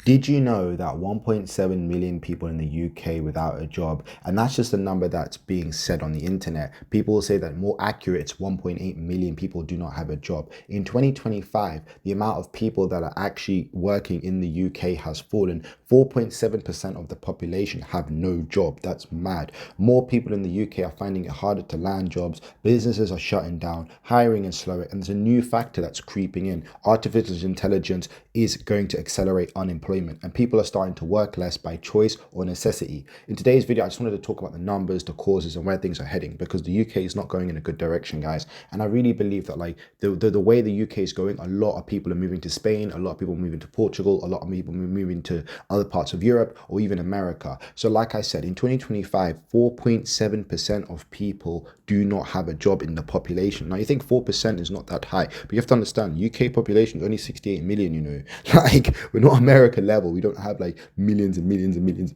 Did you know that 1.7 million people in the UK without a job? And that's just a number that's being said on the internet. People will say that more accurate, it's 1.8 million people do not have a job. In 2025, the amount of people that are actually working in the UK has fallen. 4.7% of the population have no job. That's mad. More people in the UK are finding it harder to land jobs. Businesses are shutting down. Hiring is slower. And there's a new factor that's creeping in. Artificial intelligence is going to accelerate unemployment, and people are starting to work less by choice or necessity. In today's video, I just wanted to talk about the numbers, the causes, and where things are heading, because the UK is not going in a good direction, guys. And I really believe that like the way the UK is going, a lot of people are moving to Spain, a lot of people are moving to Portugal, a lot of people are moving to other parts of Europe or even America. So like I said, in 2025, 4.7% of people do not have a job in the population. Now you think 4% is not that high, but you have to understand UK population is only 68 million, you know. Like, we're not America level. We don't have like millions and millions and millions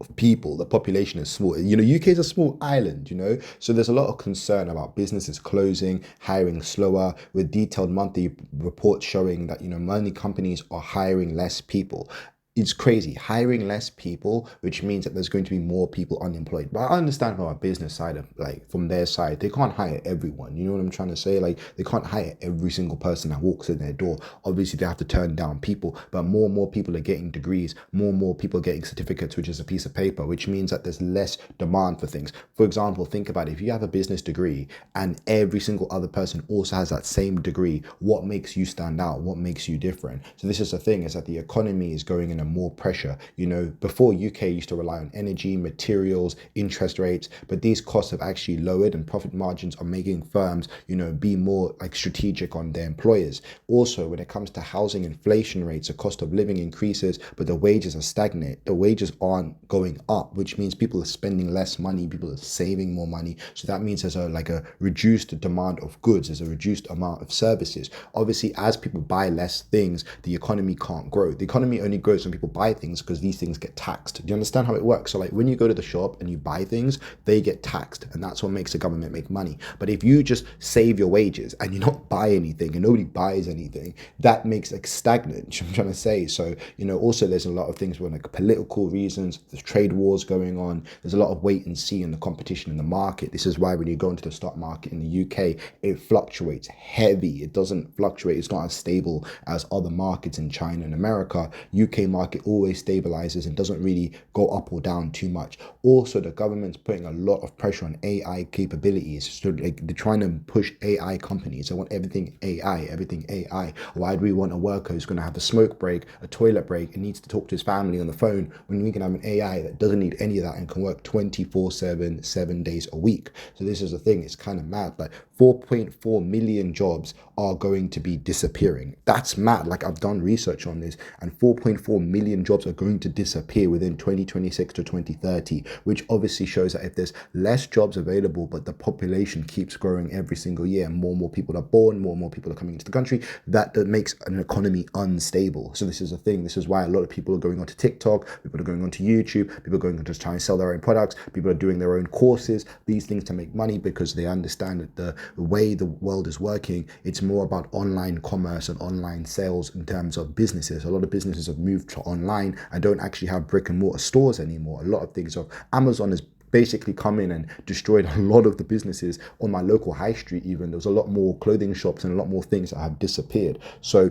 of people. The population is small. You know, UK is a small island, you know, so there's a lot of concern about businesses closing, hiring slower, with detailed monthly reports showing that, you know, many companies are hiring less people. It's crazy, hiring less people, which means that there's going to be more people unemployed. But I understand from a business side of, like, from their side, they can't hire everyone. You know what I'm trying to say? Like, they can't hire every single person that walks in their door. Obviously, they have to turn down people, but more and more people are getting degrees, more and more people are getting certificates, which is a piece of paper, which means that there's less demand for things. For example, think about it. If you have a business degree and every single other person also has that same degree, what makes you stand out? What makes you different? So this is the thing, is that the economy is going in a more pressure. You know, before, UK used to rely on energy, materials, interest rates, but these costs have actually lowered, and profit margins are making firms, you know, be more like strategic on their employers. Also, when it comes to housing, inflation rates, the cost of living increases, but the wages are stagnant. The wages aren't going up, which means people are spending less money, people are saving more money. So that means there's a reduced demand of goods, there's a reduced amount of services. Obviously, as people buy less things, the economy can't grow. The economy only grows when people buy things, because these things get taxed. Do you understand how it works? So like, when you go to the shop and you buy things, they get taxed, and that's what makes the government make money. But if you just save your wages and you not buy anything and nobody buys anything, that makes like stagnant. I'm trying to say. So, you know, also there's a lot of things with like political reasons, there's trade wars going on, there's a lot of wait and see in the competition in the market. This is why when you go into the stock market in the UK, it fluctuates heavy. It doesn't fluctuate, it's not as stable as other markets in China and America. UK market always stabilizes and doesn't really go up or down too much. Also, the government's putting a lot of pressure on AI capabilities. So like, they're trying to push AI companies. They want everything AI, everything AI. Why do we want a worker who's going to have a smoke break, a toilet break, and needs to talk to his family on the phone, when we can have an AI that doesn't need any of that and can work 24/7, 7 days a week? So this is the thing, it's kind of mad. Like, 4.4 million jobs are going to be disappearing. That's mad. Like, I've done research on this, and 4.4 million jobs are going to disappear within 2026 to 2030, which obviously shows that if there's less jobs available, but the population keeps growing every single year, and more people are born, more and more people are coming into the country, that makes an economy unstable. So this is a thing. This is why a lot of people are going onto TikTok, people are going onto YouTube, people are going on to try and sell their own products, people are doing their own courses, these things to make money, because they understand that the way the world is working, it's more about online commerce and online sales in terms of businesses. A lot of businesses have moved to online and don't actually have brick and mortar stores anymore. A lot of things. So Amazon has basically come in and destroyed a lot of the businesses on my local high street. Even there's a lot more clothing shops and a lot more things that have disappeared. So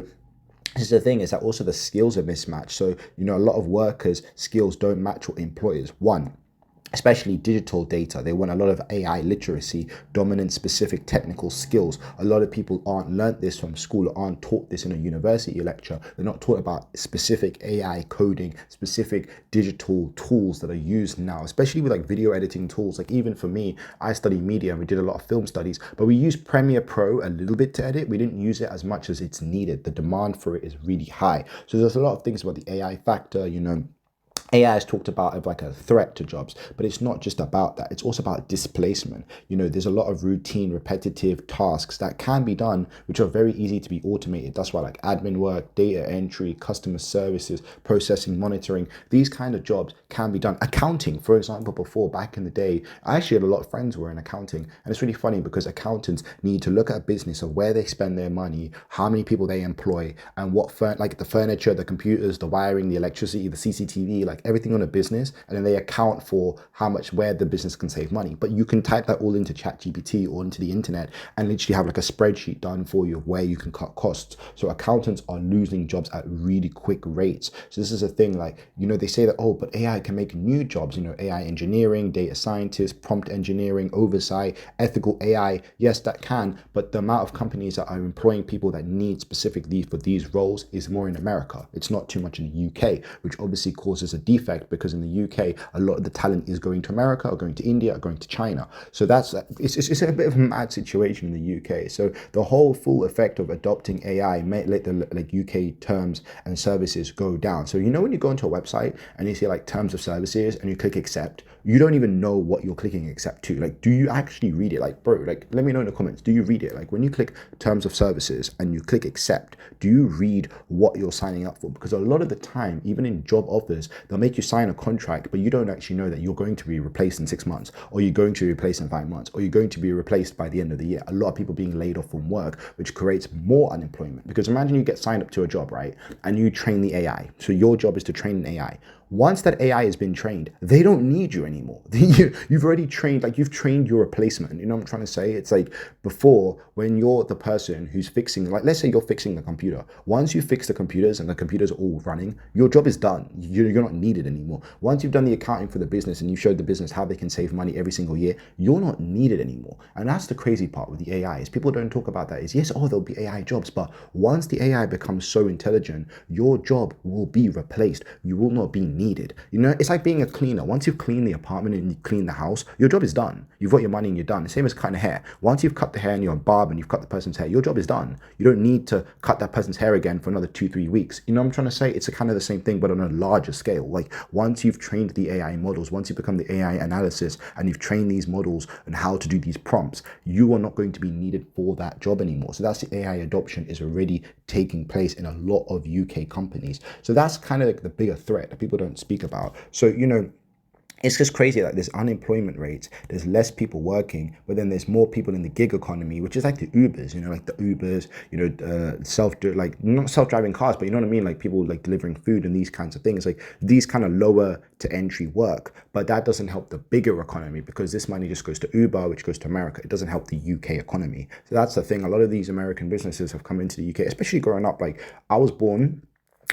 this is the thing, is that also the skills are mismatched. So, you know, a lot of workers' skills don't match what employers want, especially digital data. They want a lot of AI literacy, dominant specific technical skills. A lot of people aren't learnt this from school, or aren't taught this in a university lecture. They're not taught about specific AI coding, specific digital tools that are used now, especially with like video editing tools. Like, even for me, I study media and we did a lot of film studies, but we used Premiere Pro a little bit to edit. We didn't use it as much as it's needed. The demand for it is really high. So there's a lot of things about the AI factor, you know, AI is talked about as like a threat to jobs, but it's not just about that. It's also about displacement. There's a lot of routine, repetitive tasks that can be done, which are very easy to be automated. That's why like admin work, data entry, customer services, processing, monitoring, these kind of jobs can be done. Accounting, for example, before back in the day, I actually had a lot of friends who were in accounting. And it's really funny because accountants need to look at a business of where they spend their money, how many people they employ, and what, like the furniture, the computers, the wiring, the electricity, the CCTV, like everything on a business, and then they account for how much, where the business can save money. But you can type that all into ChatGPT or into the internet and literally have like a spreadsheet done for you of where you can cut costs. So accountants are losing jobs at really quick rates. So this is a thing, like, they say that, oh, but AI can make new jobs, AI engineering, data scientists, prompt engineering, oversight, ethical AI. Yes, that can, but the amount of companies that are employing people that need specifically for these roles is more in America. It's not too much in the UK, which obviously causes a defect because in the UK, a lot of the talent is going to America or going to India or going to China. So it's a bit of a mad situation in the UK. So the whole full effect of adopting AI may let the UK terms and services go down. So when you go into a website and you see like terms of services and you click accept, you don't even know what you're clicking accept to. Like, do you actually read it? Like, bro, like, let me know in the comments. Do you read it? Like, when you click terms of services and you click accept, do you read what you're signing up for? Because a lot of the time, even in job offers, they'll make you sign a contract, but you don't actually know that you're going to be replaced in 6 months, or you're going to be replaced in 5 months, or you're going to be replaced by the end of the year. A lot of people being laid off from work, which creates more unemployment. Because imagine you get signed up to a job, right? And you train the AI. So your job is to train an AI. Once that AI has been trained, they don't need you anymore. You've already trained, like you've trained your replacement. You know what I'm trying to say? It's like before, when you're the person who's fixing, like let's say you're fixing the computer. Once you fix the computers and the computers are all running, your job is done. You're not needed anymore. Once you've done the accounting for the business and you showed the business how they can save money every single year, you're not needed anymore. And that's the crazy part with the AI is people don't talk about that is yes, oh, there'll be AI jobs, but once the AI becomes so intelligent, your job will be replaced. You will not be needed. It's like being a cleaner. Once you've cleaned the apartment and you clean the house, your job is done. You've got your money and you're done. The same as cutting hair. Once you've cut the hair and you're a barber and you've cut the person's hair, your job is done. You don't need to cut that person's hair again for another 2-3 weeks. You know what I'm trying to say? It's a kind of the same thing, but on a larger scale. Like once you've trained the AI models, once you become the AI analysis and you've trained these models on how to do these prompts, you are not going to be needed for that job anymore. So that's the AI adoption is already taking place in a lot of UK companies. So that's kind of like the bigger threat that people don't speak about. So, it's just crazy. Like there's unemployment rates, there's less people working, but then there's more people in the gig economy, which is like the Ubers, like the Ubers, like not self-driving cars, but you know what I mean? Like people like delivering food and these kinds of things, like these kind of lower to entry work. But that doesn't help the bigger economy because this money just goes to Uber, which goes to America. It doesn't help the UK economy. So that's the thing. A lot of these American businesses have come into the UK, especially growing up. Like I was born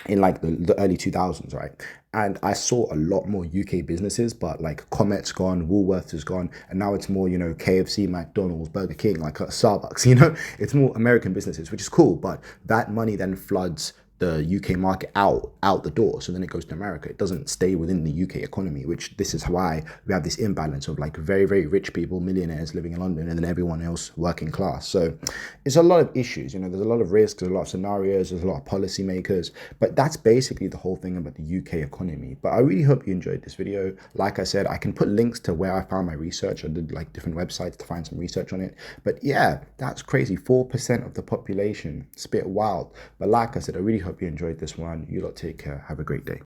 in like the early 2000s, right? And I saw a lot more UK businesses, but like Comet's gone, Woolworths is gone, and now it's more, KFC, McDonald's, Burger King, like Starbucks, it's more American businesses, which is cool, but that money then floods the UK market out the door. So then it goes to America. It doesn't stay within the UK economy, which this is why we have this imbalance of like very, very rich people, millionaires living in London, and then everyone else working class. So it's a lot of issues, there's a lot of risks, there's a lot of scenarios, there's a lot of policymakers, but that's basically the whole thing about the UK economy. But I really hope you enjoyed this video. Like I said, I can put links to where I found my research. I did like different websites to find some research on it. But yeah, that's crazy. 4% of the population. It's a bit wild. But like I said, I really hope you enjoyed this one. You lot take care. Have a great day.